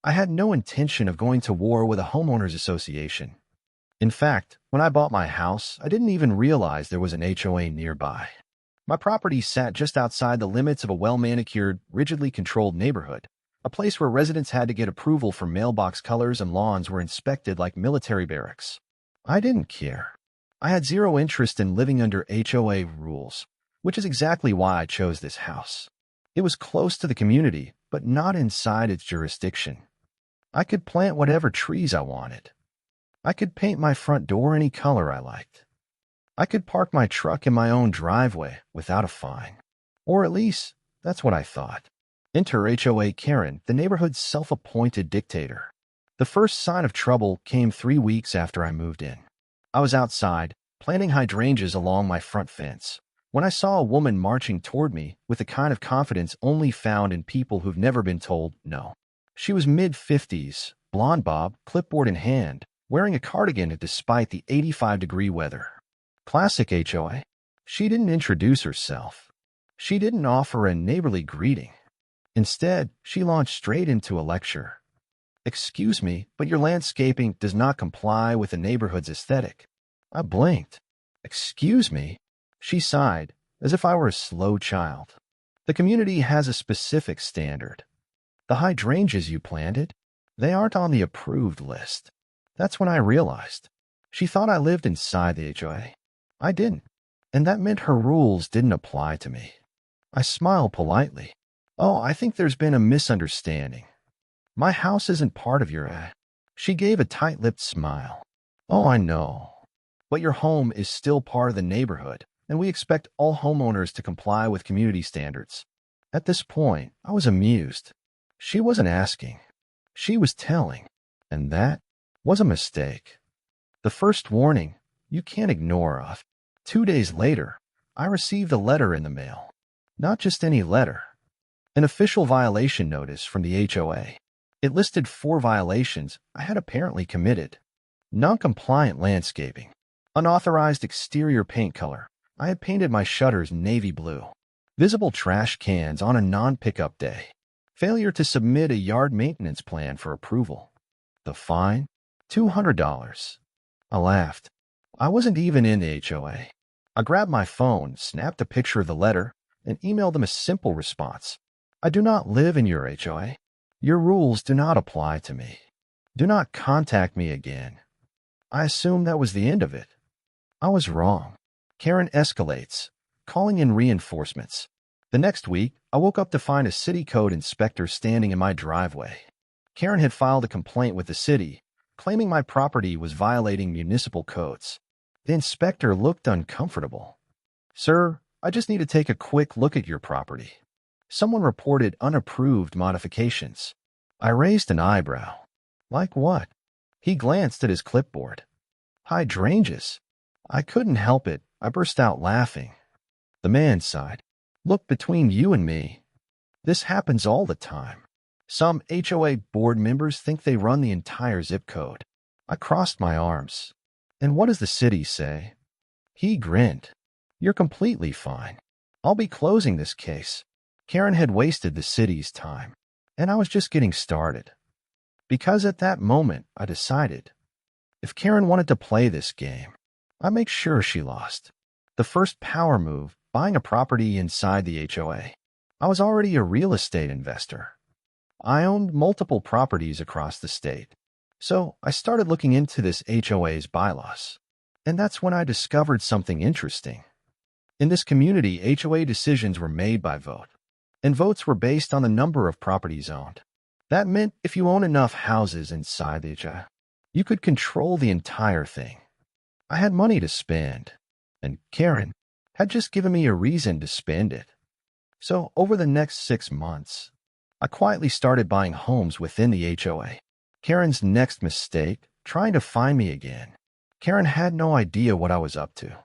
I had no intention of going to war with a homeowners association. In fact, when I bought my house, I didn't even realize there was an HOA nearby. My property sat just outside the limits of a well-manicured, rigidly controlled neighborhood, a place where residents had to get approval for mailbox colors and lawns were inspected like military barracks. I didn't care. I had zero interest in living under HOA rules, which is exactly why I chose this house. It was close to the community, but not inside its jurisdiction. I could plant whatever trees I wanted. I could paint my front door any color I liked. I could park my truck in my own driveway without a fine. Or at least, that's what I thought. Enter HOA Karen, the neighborhood's self-appointed dictator. The first sign of trouble came 3 weeks after I moved in. I was outside, planting hydrangeas along my front fence, when I saw a woman marching toward me with the kind of confidence only found in people who've never been told no. She was mid-50s, blonde bob, clipboard in hand, wearing a cardigan despite the 85-degree weather. Classic HOA. She didn't introduce herself. She didn't offer a neighborly greeting. Instead, she launched straight into a lecture. "Excuse me, but your landscaping does not comply with the neighborhood's aesthetic." I blinked. "Excuse me?" She sighed, as if I were a slow child. "The community has a specific standard. The hydrangeas you planted, they aren't on the approved list." That's when I realized. She thought I lived inside the HOA. I didn't, and that meant her rules didn't apply to me. I smiled politely. "Oh, I think there's been a misunderstanding. My house isn't part of your..." She gave a tight-lipped smile. "Oh, I know. But your home is still part of the neighborhood, and we expect all homeowners to comply with community standards." At this point, I was amused. She wasn't asking. She was telling. And that was a mistake. The first warning, you can't ignore us. 2 days later, I received a letter in the mail. Not just any letter. An official violation notice from the HOA. It listed 4 violations I had apparently committed. Non-compliant landscaping. Unauthorized exterior paint color. I had painted my shutters navy blue. Visible trash cans on a non-pickup day. Failure to submit a yard maintenance plan for approval. The fine? $200. I laughed. I wasn't even in the HOA. I grabbed my phone, snapped a picture of the letter, and emailed them a simple response. "I do not live in your HOA. Your rules do not apply to me. Do not contact me again." I assumed that was the end of it. I was wrong. Karen escalates, calling in reinforcements. The next week, I woke up to find a city code inspector standing in my driveway. Karen had filed a complaint with the city, claiming my property was violating municipal codes. The inspector looked uncomfortable. "Sir, I just need to take a quick look at your property. Someone reported unapproved modifications." I raised an eyebrow. "Like what?" He glanced at his clipboard. "Hydrangeas." I couldn't help it. I burst out laughing. The man sighed. "Look, between you and me, this happens all the time. Some HOA board members think they run the entire zip code." I crossed my arms. "And what does the city say?" He grinned. "You're completely fine. I'll be closing this case." Karen had wasted the city's time, and I was just getting started. Because at that moment, I decided, if Karen wanted to play this game, I'd make sure she lost. The first power move, buying a property inside the HOA. I was already a real estate investor. I owned multiple properties across the state. So I started looking into this HOA's bylaws. And that's when I discovered something interesting. In this community, HOA decisions were made by vote. And votes were based on the number of properties owned. That meant if you own enough houses inside the HOA, you could control the entire thing. I had money to spend, and Karen had just given me a reason to spend it. So over the next 6 months, I quietly started buying homes within the HOA. Karen's next mistake, trying to find me again. Karen had no idea what I was up to.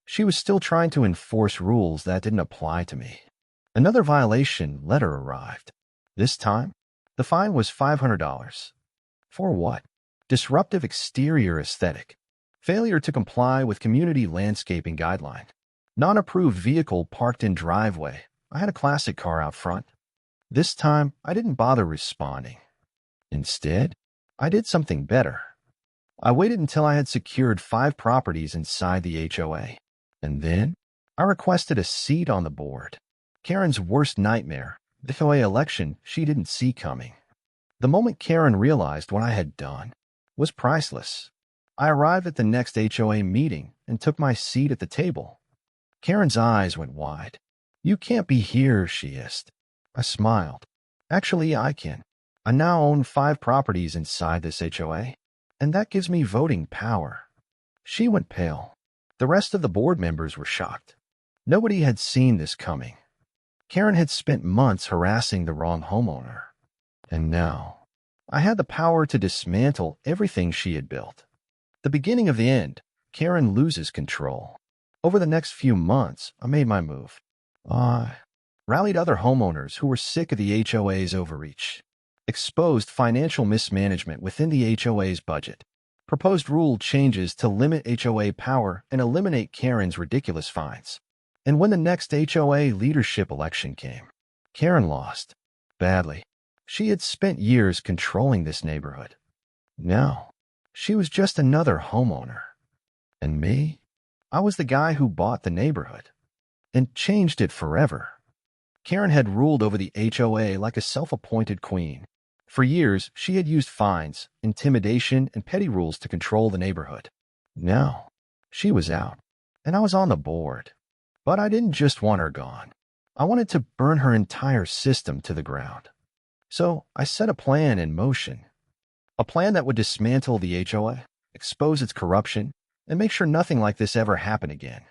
She was still trying to enforce rules that didn't apply to me. Another violation letter arrived. This time, the fine was $500. For what? Disruptive exterior aesthetic. Failure to comply with community landscaping guideline. Non-approved vehicle parked in driveway. I had a classic car out front. This time, I didn't bother responding. Instead, I did something better. I waited until I had secured 5 properties inside the HOA. And then, I requested a seat on the board. Karen's worst nightmare, the HOA election she didn't see coming. The moment Karen realized what I had done was priceless. I arrived at the next HOA meeting and took my seat at the table. Karen's eyes went wide. "You can't be here," she hissed. I smiled. "Actually, I can. I now own 5 properties inside this HOA, and that gives me voting power." She went pale. The rest of the board members were shocked. Nobody had seen this coming. Karen had spent months harassing the wrong homeowner. And now, I had the power to dismantle everything she had built. The beginning of the end, Karen loses control. Over the next few months, I made my move. I rallied other homeowners who were sick of the HOA's overreach, exposed financial mismanagement within the HOA's budget, proposed rule changes to limit HOA power and eliminate Karen's ridiculous fines. And when the next HOA leadership election came, Karen lost. Badly. She had spent years controlling this neighborhood. Now, she was just another homeowner. And me? I was the guy who bought the neighborhood and changed it forever. Karen had ruled over the HOA like a self-appointed queen. For years, she had used fines, intimidation, and petty rules to control the neighborhood. Now, she was out, and I was on the board. But I didn't just want her gone. I wanted to burn her entire system to the ground. So I set a plan in motion. A plan that would dismantle the HOA, expose its corruption, and make sure nothing like this ever happened again.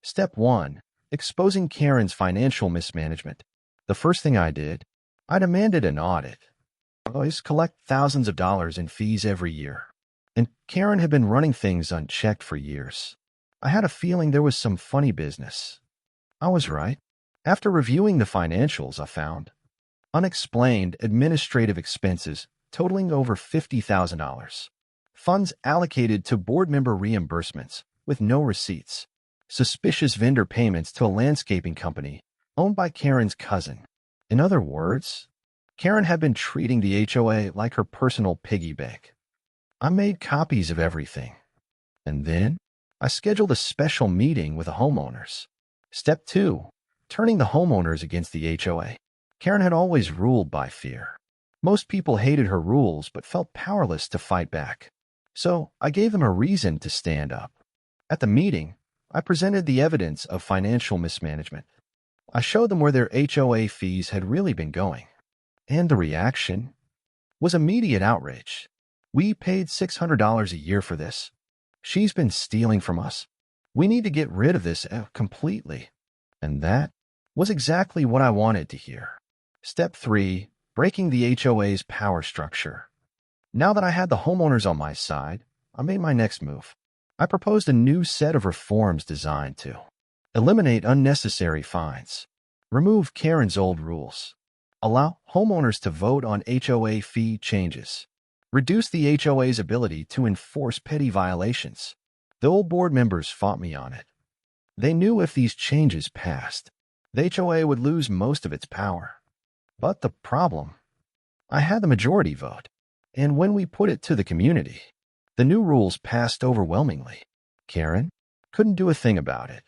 Step 1. Exposing Karen's financial mismanagement. The first thing I did, I demanded an audit. HOAs collect thousands of dollars in fees every year, and Karen had been running things unchecked for years. I had a feeling there was some funny business. I was right. After reviewing the financials, I found unexplained administrative expenses totaling over $50,000. Funds allocated to board member reimbursements with no receipts. Suspicious vendor payments to a landscaping company owned by Karen's cousin. In other words, Karen had been treating the HOA like her personal piggy bank. I made copies of everything. And then I scheduled a special meeting with the homeowners. Step 2. Turning the homeowners against the HOA. Karen had always ruled by fear. Most people hated her rules but felt powerless to fight back. So I gave them a reason to stand up. At the meeting, I presented the evidence of financial mismanagement. I showed them where their HOA fees had really been going. And the reaction was immediate outrage. "We paid $600 a year for this. She's been stealing from us. We need to get rid of this completely." And that was exactly what I wanted to hear. Step 3. Breaking the HOA's power structure. Now that I had the homeowners on my side, I made my next move. I proposed a new set of reforms designed to eliminate unnecessary fines, remove Karen's old rules, allow homeowners to vote on HOA fee changes, reduce the HOA's ability to enforce petty violations. The old board members fought me on it. They knew if these changes passed, the HOA would lose most of its power. But the problem, I had the majority vote, and when we put it to the community, the new rules passed overwhelmingly. Karen couldn't do a thing about it.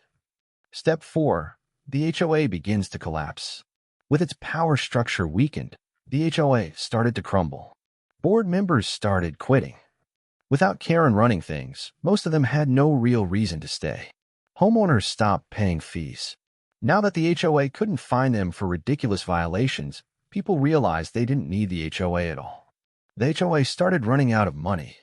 Step 4. The HOA begins to collapse. With its power structure weakened, the HOA started to crumble. Board members started quitting. Without Karen running things, most of them had no real reason to stay. Homeowners stopped paying fees. Now that the HOA couldn't fine them for ridiculous violations, people realized they didn't need the HOA at all. The HOA started running out of money.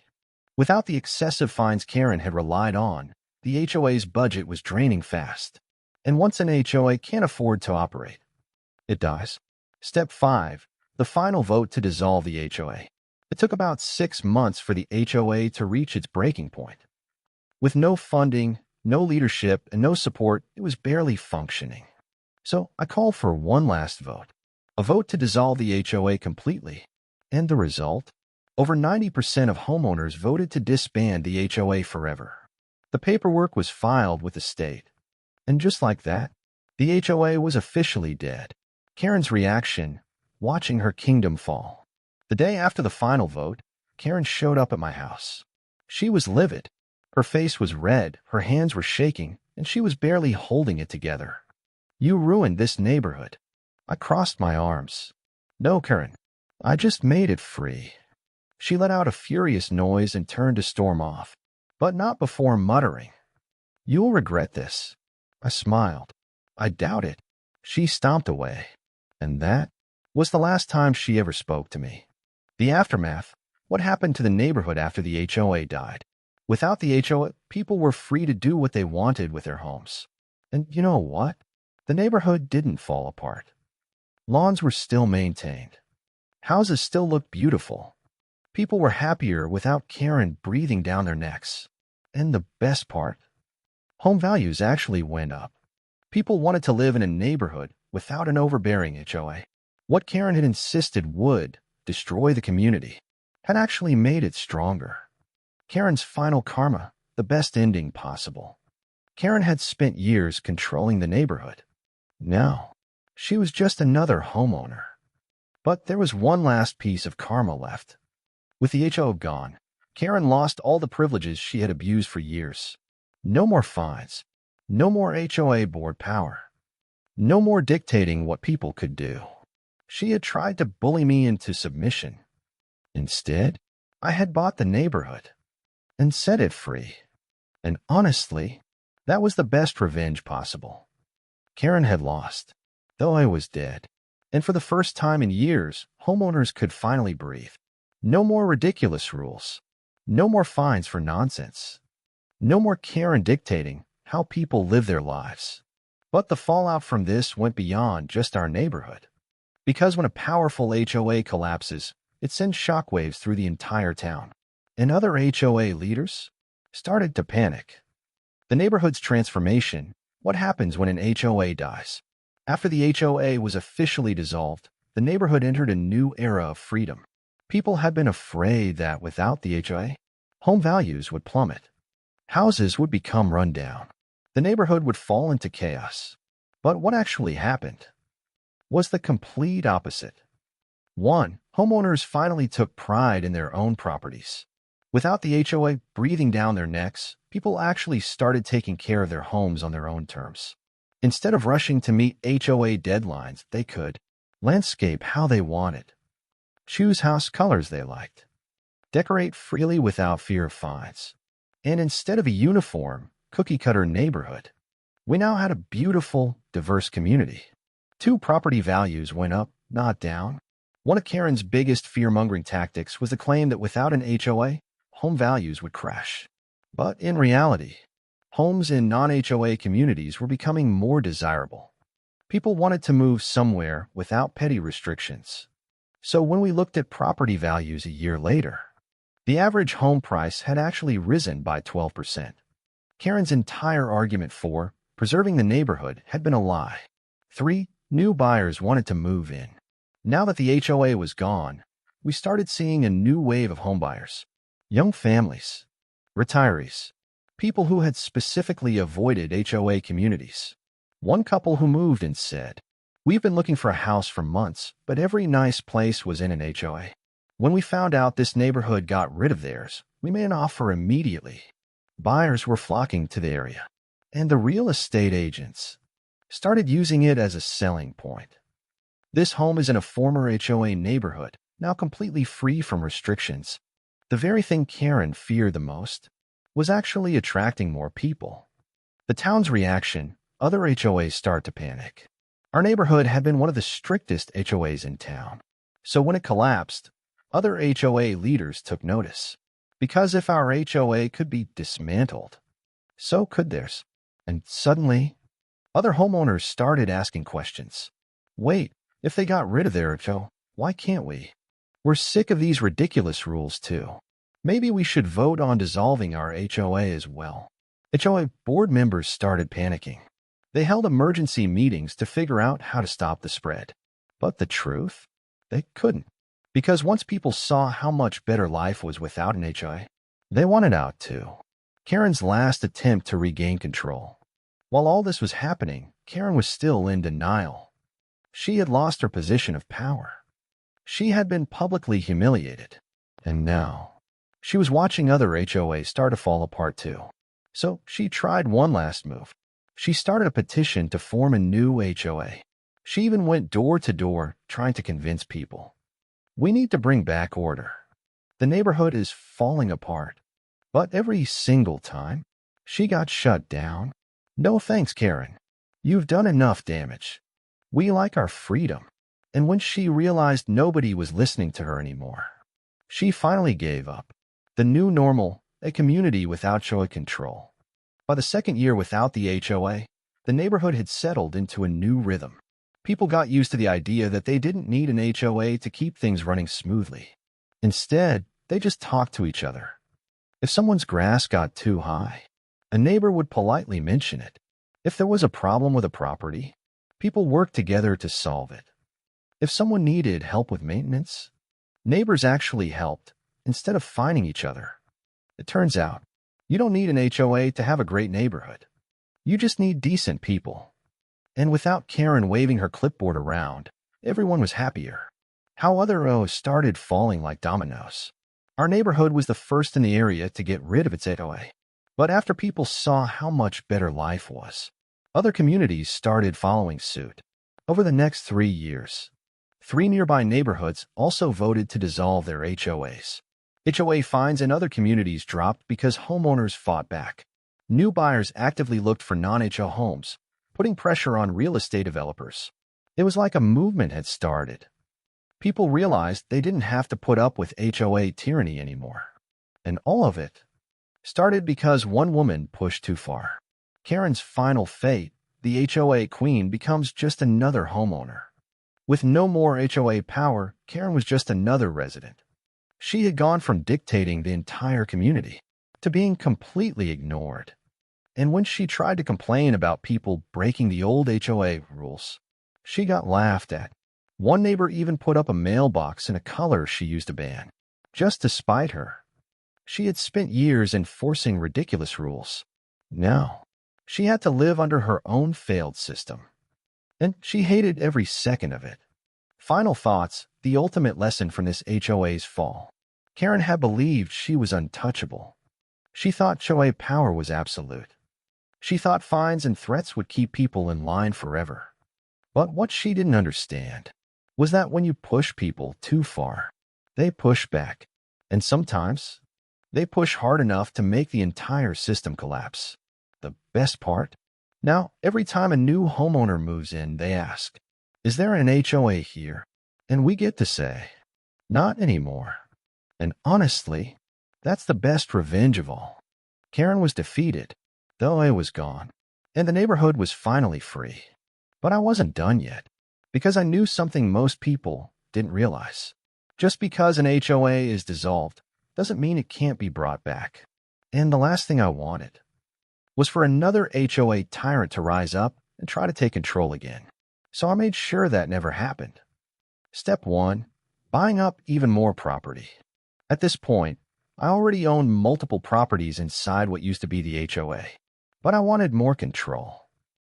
Without the excessive fines Karen had relied on, the HOA's budget was draining fast. And once an HOA can't afford to operate, it dies. Step 5. The final vote to dissolve the HOA. It took about 6 months for the HOA to reach its breaking point. With no funding, no leadership, and no support, it was barely functioning. So I called for one last vote. A vote to dissolve the HOA completely. And the result? Over 90% of homeowners voted to disband the HOA forever. The paperwork was filed with the state. And just like that, the HOA was officially dead. Karen's reaction, watching her kingdom fall. The day after the final vote, Karen showed up at my house. She was livid. Her face was red, her hands were shaking, and she was barely holding it together. "You ruined this neighborhood." I crossed my arms. "No, Karen. I just made it free." She let out a furious noise and turned to storm off, but not before muttering, "You'll regret this." I smiled. "I doubt it." She stomped away, and that was the last time she ever spoke to me. The aftermath: what happened to the neighborhood after the HOA died? Without the HOA, people were free to do what they wanted with their homes. And you know what? The neighborhood didn't fall apart. Lawns were still maintained. Houses still looked beautiful. People were happier without Karen breathing down their necks. And the best part, home values actually went up. People wanted to live in a neighborhood without an overbearing HOA. What Karen had insisted would destroy the community had actually made it stronger. Karen's final karma, the best ending possible. Karen had spent years controlling the neighborhood. Now, she was just another homeowner. But there was one last piece of karma left. With the HOA gone, Karen lost all the privileges she had abused for years. No more fines. No more HOA board power. No more dictating what people could do. She had tried to bully me into submission. Instead, I had bought the neighborhood and set it free. And honestly, that was the best revenge possible. Karen had lost, though I was dead. And for the first time in years, homeowners could finally breathe. No more ridiculous rules. No more fines for nonsense. No more Karen dictating how people live their lives. But the fallout from this went beyond just our neighborhood. Because when a powerful HOA collapses, it sends shockwaves through the entire town. And other HOA leaders started to panic. The neighborhood's transformation: what happens when an HOA dies? After the HOA was officially dissolved, the neighborhood entered a new era of freedom. People had been afraid that without the HOA, home values would plummet. Houses would become run down. The neighborhood would fall into chaos. But what actually happened was the complete opposite. 1. Homeowners finally took pride in their own properties. Without the HOA breathing down their necks, people actually started taking care of their homes on their own terms. Instead of rushing to meet HOA deadlines, they could landscape how they wanted, choose house colors they liked, decorate freely without fear of fines. And instead of a uniform, cookie-cutter neighborhood, we now had a beautiful, diverse community. 2. Property values went up, not down. One of Karen's biggest fear-mongering tactics was the claim that without an HOA, home values would crash. But in reality, homes in non-HOA communities were becoming more desirable. People wanted to move somewhere without petty restrictions. So when we looked at property values a year later, the average home price had actually risen by 12%. Karen's entire argument for preserving the neighborhood had been a lie. 3. New buyers wanted to move in. Now that the HOA was gone, we started seeing a new wave of homebuyers. Young families, retirees, people who had specifically avoided HOA communities. One couple who moved and said, "We've been looking for a house for months, but every nice place was in an HOA. When we found out this neighborhood got rid of theirs, we made an offer immediately." Buyers were flocking to the area, and the real estate agents started using it as a selling point. This home is in a former HOA neighborhood, now completely free from restrictions. The very thing Karen feared the most was actually attracting more people. The town's reaction: other HOAs start to panic. Our neighborhood had been one of the strictest HOAs in town. So when it collapsed, other HOA leaders took notice. Because if our HOA could be dismantled, so could theirs. And suddenly, other homeowners started asking questions. Wait, if they got rid of their HOA, why can't we? We're sick of these ridiculous rules too. Maybe we should vote on dissolving our HOA as well. HOA board members started panicking. They held emergency meetings to figure out how to stop the spread. But the truth? They couldn't. Because once people saw how much better life was without an HOA, they wanted out too. Karen's last attempt to regain control. While all this was happening, Karen was still in denial. She had lost her position of power. She had been publicly humiliated, and now she was watching other HOAs start to fall apart too. So she tried one last move. She started a petition to form a new HOA. She even went door to door trying to convince people. We need to bring back order. The neighborhood is falling apart. But every single time, she got shut down. No thanks, Karen. You've done enough damage. We like our freedom. And when she realized nobody was listening to her anymore, she finally gave up. The new normal, a community without HOA control. By the second year without the HOA, the neighborhood had settled into a new rhythm. People got used to the idea that they didn't need an HOA to keep things running smoothly. Instead, they just talked to each other. If someone's grass got too high, a neighbor would politely mention it. If there was a problem with a property, people worked together to solve it. If someone needed help with maintenance, neighbors actually helped instead of fighting each other. It turns out, you don't need an HOA to have a great neighborhood. You just need decent people. And without Karen waving her clipboard around, everyone was happier. How other HOAs started falling like dominoes. Our neighborhood was the first in the area to get rid of its HOA. But after people saw how much better life was, other communities started following suit. Over the next 3 years, 3 nearby neighborhoods also voted to dissolve their HOAs. HOA fines in other communities dropped because homeowners fought back. New buyers actively looked for non-HOA homes, putting pressure on real estate developers. It was like a movement had started. People realized they didn't have to put up with HOA tyranny anymore. And all of it started because one woman pushed too far. Karen's final fate, the HOA queen, becomes just another homeowner. With no more HOA power, Karen was just another resident. She had gone from dictating the entire community to being completely ignored. And when she tried to complain about people breaking the old HOA rules, she got laughed at. One neighbor even put up a mailbox in a color she used to ban, just to spite her. She had spent years enforcing ridiculous rules. Now, she had to live under her own failed system. And she hated every second of it. Final thoughts, the ultimate lesson from this HOA's fall. Karen had believed she was untouchable. She thought HOA power was absolute. She thought fines and threats would keep people in line forever. But what she didn't understand was that when you push people too far, they push back. And sometimes, they push hard enough to make the entire system collapse. The best part? Now, every time a new homeowner moves in, they ask, "Is there an HOA here?" And we get to say, "Not anymore." And honestly, that's the best revenge of all. Karen was defeated, though I was gone, and the neighborhood was finally free. But I wasn't done yet, because I knew something most people didn't realize. Just because an HOA is dissolved doesn't mean it can't be brought back. And the last thing I wanted was for another HOA tyrant to rise up and try to take control again. So I made sure that never happened. Step 1. Buying up even more property. At this point, I already owned multiple properties inside what used to be the HOA, but I wanted more control.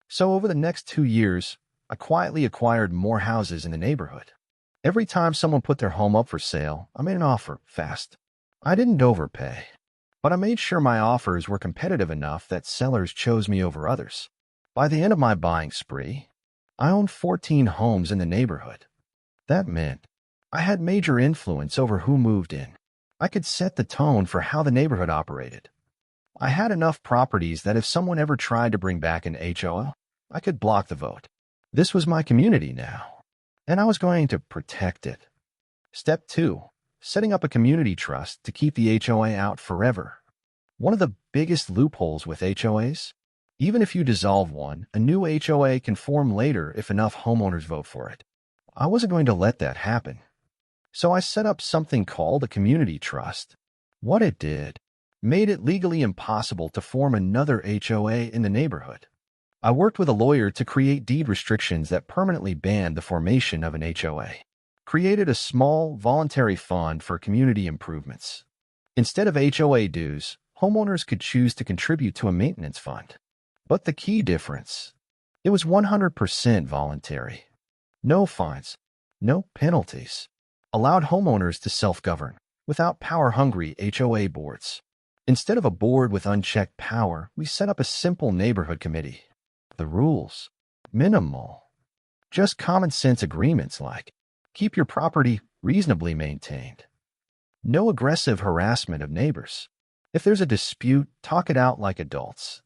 So over the next 2 years, I quietly acquired more houses in the neighborhood. Every time someone put their home up for sale, I made an offer fast. I didn't overpay, but I made sure my offers were competitive enough that sellers chose me over others. By the end of my buying spree, I owned 14 homes in the neighborhood. That meant I had major influence over who moved in. I could set the tone for how the neighborhood operated. I had enough properties that if someone ever tried to bring back an HOA, I could block the vote. This was my community now, and I was going to protect it. Step 2. Setting up a community trust to keep the HOA out forever. One of the biggest loopholes with HOAs? Even if you dissolve one, a new HOA can form later if enough homeowners vote for it. I wasn't going to let that happen. So I set up something called a community trust. What it did made it legally impossible to form another HOA in the neighborhood. I worked with a lawyer to create deed restrictions that permanently banned the formation of an HOA. Created a small, voluntary fund for community improvements. Instead of HOA dues, homeowners could choose to contribute to a maintenance fund. But the key difference, it was 100% voluntary. No fines, no penalties, allowed homeowners to self-govern without power-hungry HOA boards. Instead of a board with unchecked power, we set up a simple neighborhood committee. The rules: minimal. Just common sense agreements like keep your property reasonably maintained. No aggressive harassment of neighbors. If there's a dispute, talk it out like adults.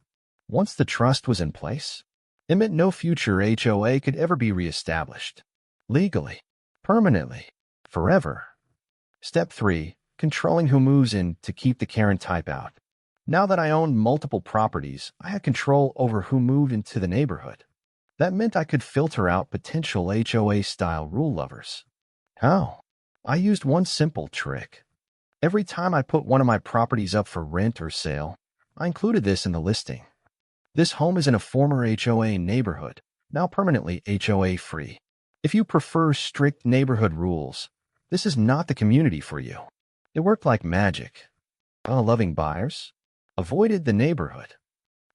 Once the trust was in place, it meant no future HOA could ever be reestablished. Legally, permanently, forever. Step 3. Controlling who moves in to keep the Karen type out. Now that I owned multiple properties, I had control over who moved into the neighborhood. That meant I could filter out potential HOA-style rule lovers. How? I used one simple trick. Every time I put one of my properties up for rent or sale, I included this in the listing. This home is in a former HOA neighborhood, now permanently HOA-free. If you prefer strict neighborhood rules, this is not the community for you. It worked like magic. Loving buyers avoided the neighborhood.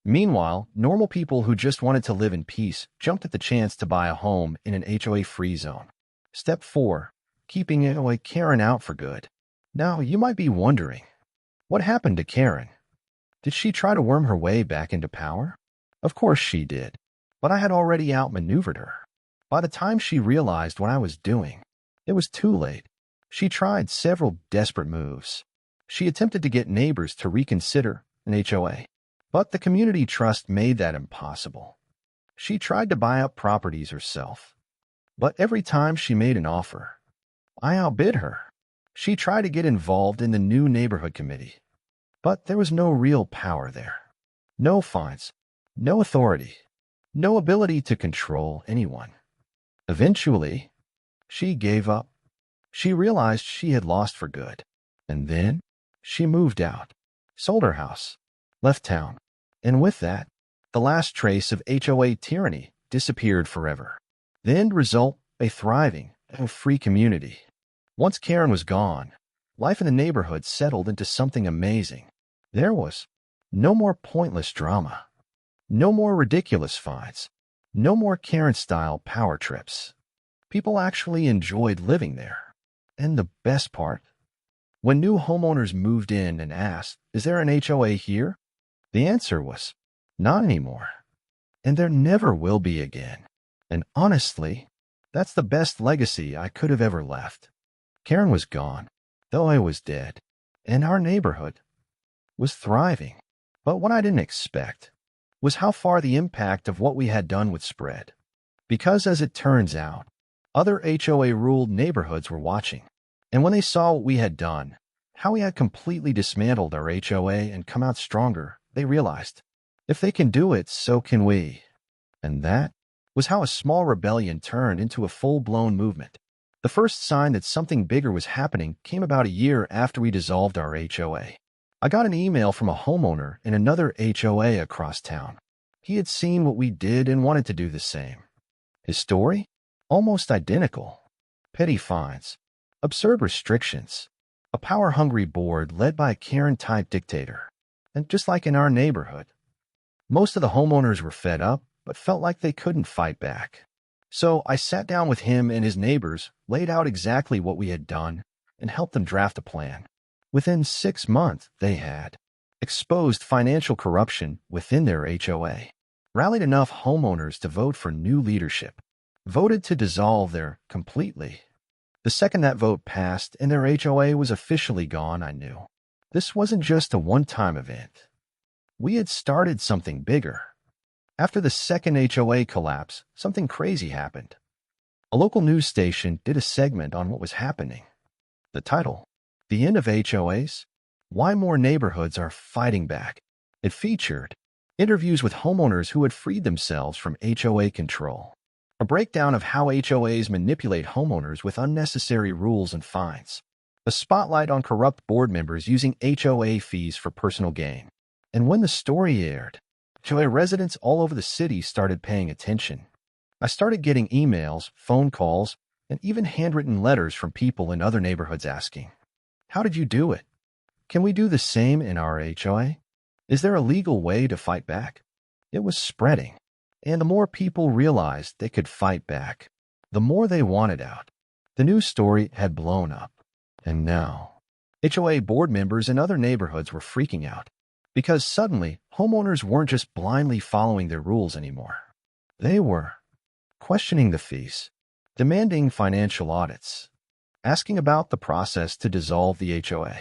Meanwhile, normal people who just wanted to live in peace jumped at the chance to buy a home in an HOA-free zone. Step 4. Keeping HOA Karen out for good. Now, you might be wondering, what happened to Karen? Did she try to worm her way back into power? Of course she did, but I had already outmaneuvered her. By the time she realized what I was doing, it was too late. She tried several desperate moves. She attempted to get neighbors to reconsider an HOA, but the community trust made that impossible. She tried to buy up properties herself, but every time she made an offer, I outbid her. She tried to get involved in the new neighborhood committee, but there was no real power there. No fines, no authority, no ability to control anyone. Eventually, she gave up. She realized she had lost for good, and then she moved out, sold her house, left town, and with that, the last trace of HOA tyranny disappeared forever. The end result, a thriving and free community. Once Karen was gone, life in the neighborhood settled into something amazing. There was no more pointless drama, no more ridiculous fines, no more Karen-style power trips. People actually enjoyed living there. And the best part, when new homeowners moved in and asked, "Is there an HOA here?" the answer was, "Not anymore." And there never will be again. And honestly, that's the best legacy I could have ever left. Karen was gone, though I was dead, and our neighborhood was thriving. But what I didn't expect was how far the impact of what we had done would spread. Because as it turns out, other HOA-ruled neighborhoods were watching. And when they saw what we had done, how we had completely dismantled our HOA and come out stronger, they realized, if they can do it, so can we. And that was how a small rebellion turned into a full-blown movement. The first sign that something bigger was happening came about a year after we dissolved our HOA. I got an email from a homeowner in another HOA across town. He had seen what we did and wanted to do the same. His story? Almost identical. Petty fines, absurd restrictions, a power-hungry board led by a Karen-type dictator. And just like in our neighborhood, most of the homeowners were fed up, but felt like they couldn't fight back. So I sat down with him and his neighbors, laid out exactly what we had done, and helped them draft a plan. Within 6 months, they had exposed financial corruption within their HOA, rallied enough homeowners to vote for new leadership, voted to dissolve their completely. The second that vote passed and their HOA was officially gone, I knew this wasn't just a one-time event. We had started something bigger. After the second HOA collapse, something crazy happened. A local news station did a segment on what was happening. The title, "The End of HOAs? Why More Neighborhoods Are Fighting Back." It featured interviews with homeowners who had freed themselves from HOA control, a breakdown of how HOAs manipulate homeowners with unnecessary rules and fines, a spotlight on corrupt board members using HOA fees for personal gain. And when the story aired, HOA residents all over the city started paying attention. I started getting emails, phone calls, and even handwritten letters from people in other neighborhoods asking, "How did you do it? Can we do the same in our HOA? Is there a legal way to fight back?" It was spreading, and the more people realized they could fight back, the more they wanted out. The news story had blown up, and now HOA board members in other neighborhoods were freaking out because suddenly homeowners weren't just blindly following their rules anymore. They were questioning the fees, demanding financial audits, asking about the process to dissolve the HOA.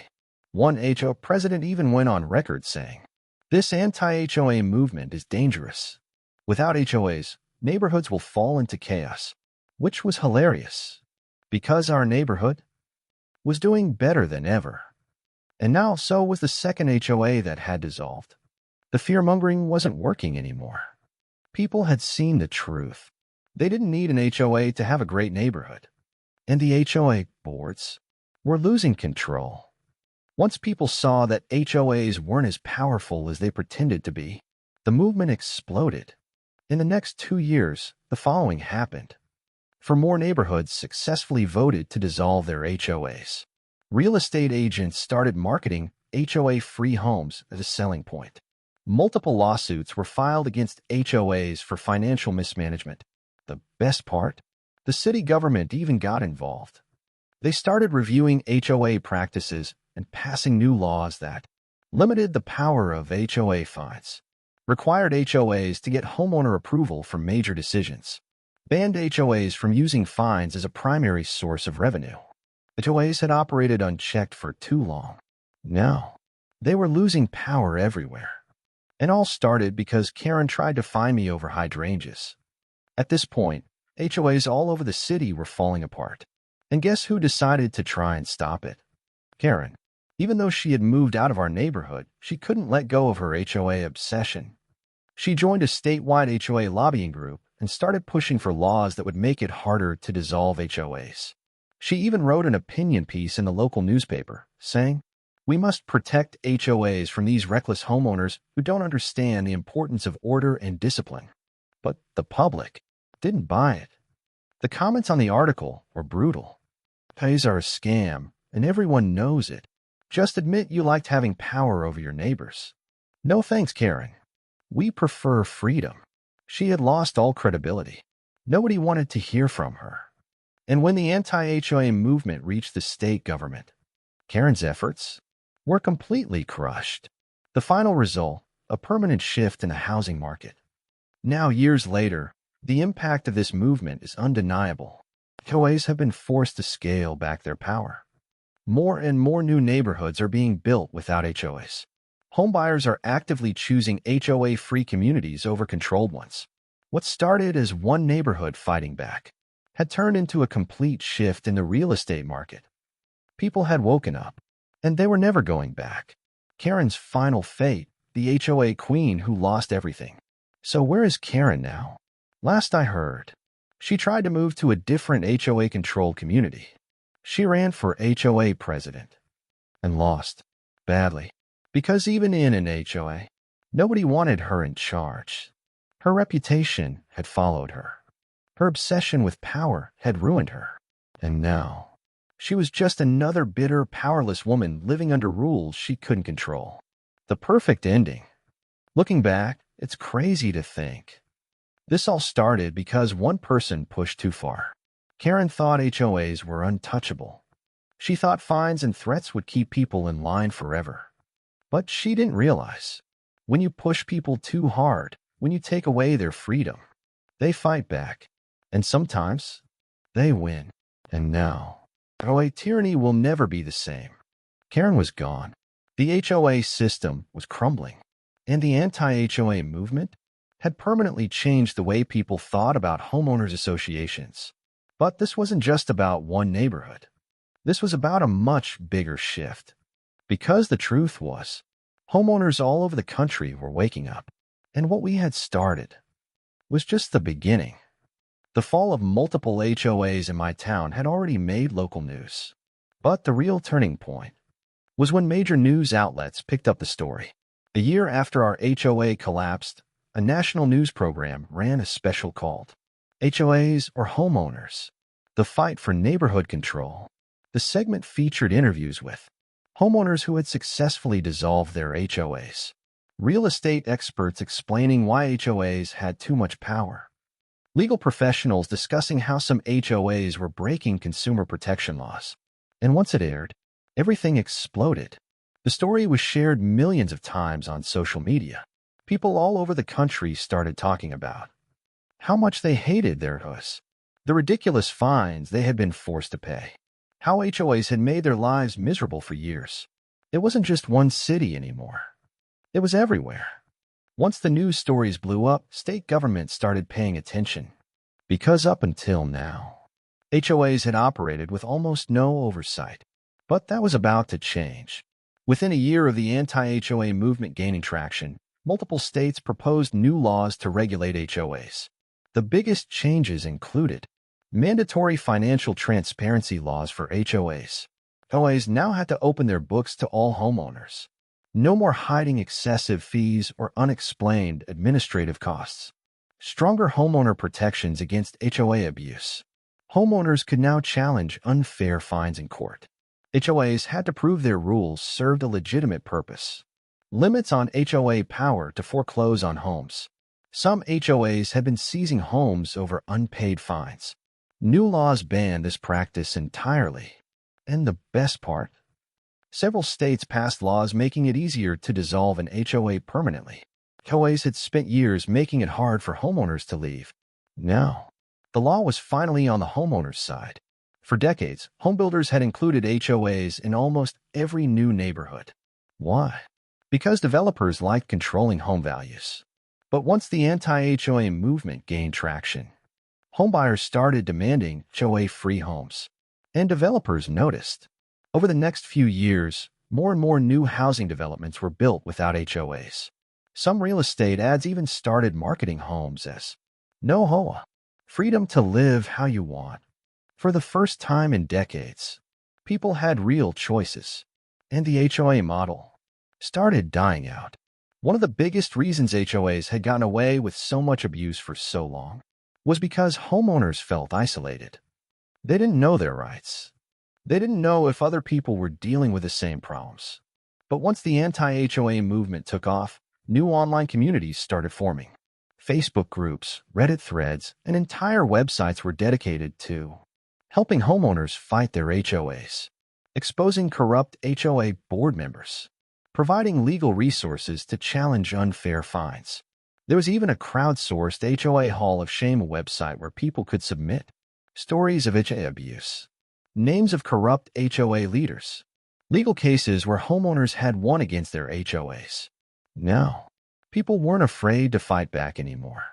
One HOA president even went on record saying, "This anti-HOA movement is dangerous. Without HOAs, neighborhoods will fall into chaos," which was hilarious because our neighborhood was doing better than ever. And now so was the second HOA that had dissolved. The fear-mongering wasn't working anymore. People had seen the truth. They didn't need an HOA to have a great neighborhood. And the HOA boards were losing control. Once people saw that HOAs weren't as powerful as they pretended to be, the movement exploded. In the next 2 years, the following happened. For more neighborhoods successfully voted to dissolve their HOAs. Real estate agents started marketing HOA-free homes as a selling point. Multiple lawsuits were filed against HOAs for financial mismanagement. The best part? The city government even got involved. They started reviewing HOA practices and passing new laws that limited the power of HOA fines, required HOAs to get homeowner approval for major decisions, banned HOAs from using fines as a primary source of revenue. HOAs had operated unchecked for too long. Now, they were losing power everywhere. And all started because Karen tried to fine me over hydrangeas. At this point, HOAs all over the city were falling apart. And guess who decided to try and stop it? Karen. Even though she had moved out of our neighborhood, she couldn't let go of her HOA obsession. She joined a statewide HOA lobbying group and started pushing for laws that would make it harder to dissolve HOAs. She even wrote an opinion piece in the local newspaper, saying, "We must protect HOAs from these reckless homeowners who don't understand the importance of order and discipline." But the public didn't buy it. The comments on the article were brutal. HOAs are a scam, and everyone knows it. Just admit you liked having power over your neighbors. No thanks, Karen. We prefer freedom. She had lost all credibility. Nobody wanted to hear from her. And when the anti-HOA movement reached the state government, Karen's efforts were completely crushed. The final result, a permanent shift in the housing market. Now, years later, the impact of this movement is undeniable. HOAs have been forced to scale back their power. More and more new neighborhoods are being built without HOAs. Homebuyers are actively choosing HOA-free communities over controlled ones. What started as one neighborhood fighting back had turned into a complete shift in the real estate market. People had woken up, and they were never going back. Karen's final fate, the HOA queen who lost everything. So where is Karen now? Last I heard, she tried to move to a different HOA-controlled community. She ran for HOA president and lost badly because even in an HOA, nobody wanted her in charge. Her reputation had followed her. Her obsession with power had ruined her. And now, she was just another bitter, powerless woman living under rules she couldn't control. The perfect ending. Looking back, it's crazy to think. This all started because one person pushed too far. Karen thought HOAs were untouchable. She thought fines and threats would keep people in line forever. But she didn't realize, when you push people too hard, when you take away their freedom, they fight back. And sometimes, they win. And now, HOA tyranny will never be the same. Karen was gone. The HOA system was crumbling. And the anti-HOA movement had permanently changed the way people thought about homeowners associations. But this wasn't just about one neighborhood. This was about a much bigger shift. Because the truth was, homeowners all over the country were waking up. And what we had started was just the beginning. The fall of multiple HOAs in my town had already made local news. But the real turning point was when major news outlets picked up the story. A year after our HOA collapsed, a national news program ran a special called HOAs or Homeowners, the fight for neighborhood control. The segment featured interviews with homeowners who had successfully dissolved their HOAs, real estate experts explaining why HOAs had too much power, Legal professionals discussing how some HOAs were breaking consumer protection laws. And once it aired, everything exploded. The story was shared millions of times on social media. People all over the country started talking about how much they hated their HOAs, the ridiculous fines they had been forced to pay, how HOAs had made their lives miserable for years. It wasn't just one city anymore. It was everywhere. Once the news stories blew up, state governments started paying attention. Because up until now, HOAs had operated with almost no oversight. But that was about to change. Within a year of the anti-HOA movement gaining traction, multiple states proposed new laws to regulate HOAs. The biggest changes included mandatory financial transparency laws for HOAs. HOAs now had to open their books to all homeowners. No more hiding excessive fees or unexplained administrative costs. Stronger homeowner protections against HOA abuse. Homeowners could now challenge unfair fines in court. HOAs had to prove their rules served a legitimate purpose. Limits on HOA power to foreclose on homes. Some HOAs had been seizing homes over unpaid fines. New laws banned this practice entirely. And the best part? Several states passed laws making it easier to dissolve an HOA permanently. HOAs had spent years making it hard for homeowners to leave. Now, the law was finally on the homeowner's side. For decades, homebuilders had included HOAs in almost every new neighborhood. Why? Because developers liked controlling home values. But once the anti-HOA movement gained traction, homebuyers started demanding HOA-free homes. And developers noticed. Over the next few years, more and more new housing developments were built without HOAs. Some real estate ads even started marketing homes as no HOA, freedom to live how you want. For the first time in decades, people had real choices, and the HOA model started dying out. One of the biggest reasons HOAs had gotten away with so much abuse for so long was because homeowners felt isolated. They didn't know their rights. They didn't know if other people were dealing with the same problems. But once the anti-HOA movement took off, new online communities started forming. Facebook groups, Reddit threads, and entire websites were dedicated to helping homeowners fight their HOAs, exposing corrupt HOA board members, providing legal resources to challenge unfair fines. There was even a crowdsourced HOA Hall of Shame website where people could submit stories of HOA abuse, names of corrupt HOA leaders, legal cases where homeowners had won against their HOAs. Now, people weren't afraid to fight back anymore.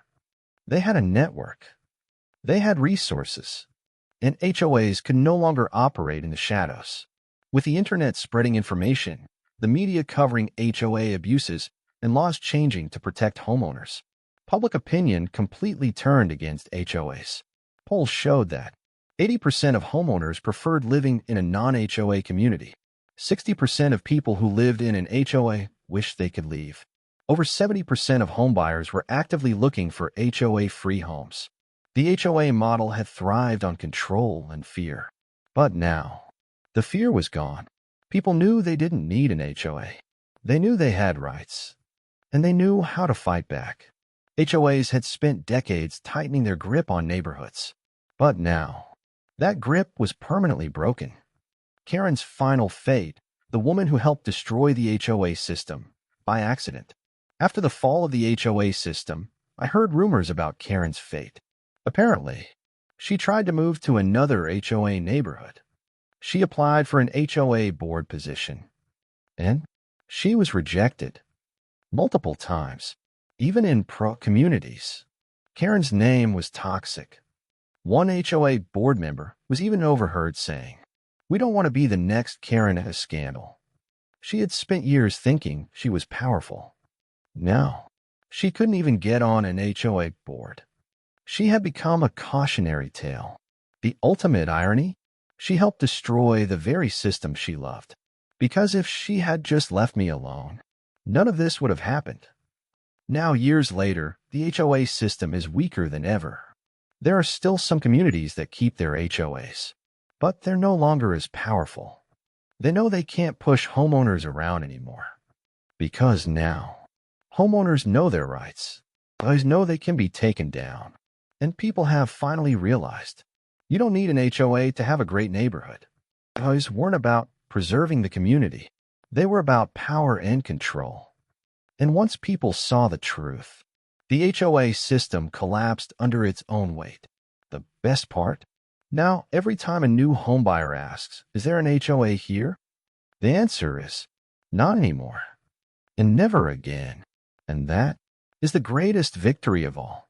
They had a network. They had resources. And HOAs could no longer operate in the shadows. With the internet spreading information, the media covering HOA abuses, and laws changing to protect homeowners, public opinion completely turned against HOAs. Polls showed that 80% of homeowners preferred living in a non-HOA community. 60% of people who lived in an HOA wished they could leave. Over 70% of homebuyers were actively looking for HOA-free homes. The HOA model had thrived on control and fear. But now, the fear was gone. People knew they didn't need an HOA. They knew they had rights. And they knew how to fight back. HOAs had spent decades tightening their grip on neighborhoods. But now, that grip was permanently broken. Karen's final fate, the woman who helped destroy the HOA system, by accident. After the fall of the HOA system, I heard rumors about Karen's fate. Apparently, she tried to move to another HOA neighborhood. She applied for an HOA board position. And she was rejected. Multiple times, even in pro-communities. Karen's name was toxic. One HOA board member was even overheard saying, "We don't want to be the next Karen at a scandal." She had spent years thinking she was powerful. Now, she couldn't even get on an HOA board. She had become a cautionary tale. The ultimate irony? She helped destroy the very system she loved. Because if she had just left me alone, none of this would have happened. Now, years later, the HOA system is weaker than ever. There are still some communities that keep their HOAs, but they're no longer as powerful. They know they can't push homeowners around anymore. Because now, homeowners know their rights. They know they can be taken down. And people have finally realized you don't need an HOA to have a great neighborhood. HOAs weren't about preserving the community. They were about power and control. And once people saw the truth, the HOA system collapsed under its own weight. The best part? Now, every time a new homebuyer asks, is there an HOA here? The answer is, not anymore. And never again. And that is the greatest victory of all.